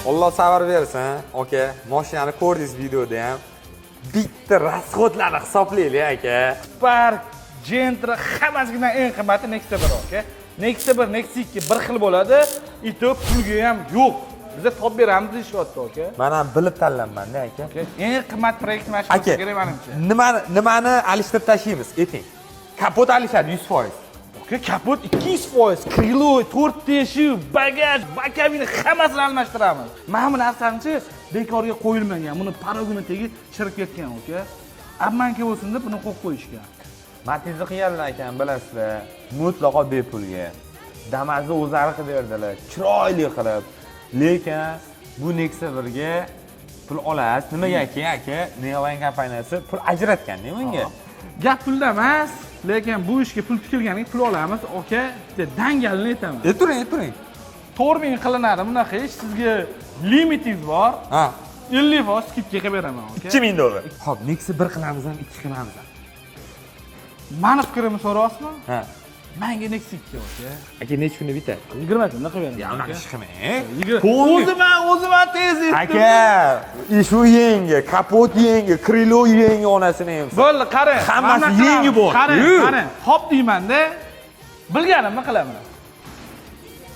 Alloh sabr bersin, aka. Mashinani ko'rdingiz videoda ham. Bitta rasxodlarni hisoblaylik, aka. Spark, Gentra hammasidan eng qimmati Nexia 1, aka. Nexia 1, Nexia 2 bir xil bo'ladi, itib pulga ham yo'q. Biz topib beramiz deyishyapti, aka. Men ham bilib tanlanman-da, aka. Eng qimmat proyekt mashinasi kerak menimcha. Nimani alishtirib tashlaymiz? Ayting. Kapot alishadi 100%. Aka, kapot 200%, krilo, 4 teshik, bagaj, bakavini hammasini almashtiramiz. Mana bu narsamchi bekorga qo'yilmagan. Buni parogini tegi chirib ketgan, aka. Ammanki bo'lsin deb buni qo'yib qo'yishgan. Matizni qilganlar ekan, bilasizlar. Mutlaqo bepulga. Damazni o'zlari qilib berdilar, chiroyli qilib. Lekin bu Nexia 1ga pul olasiz. Nimagaki, aka? Neoline kompaniyasi pul ajratgan-da bunga. Gap pulda emas, lekin bu ishga pul tikilganiga pul olamiz, aka. Bitta dangalini aytaman. Turing. 4000 qilinadi bunaqa ish. Sizga limitingiz bor. Ha. 50% skidka qilib beraman, aka. $2000. Xo'p, Nexia 1 qilamiz ham, 2 qilamiz ham. Mani fikrimni so'rasizmi? Ha. Menga Nexia 2 aka. Aka necha kunda bitadi? 20 kunda qilib beraman. Ya, unaqa ish qilmang. O'zim tez etdim. Aka, shu yangi, kapot yangi, krilo yangi onasini ham. Bo'ldi, qarang. Hammasi yangi bor. Qarang. Hop deyman-da. Bilganimni qilaman.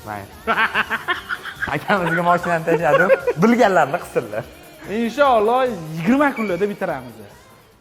Mayli. Akamizga mashinani tashladim. Bilganlarni qilsinlar. Inshaalloh 20 kunlarda bitiramiz.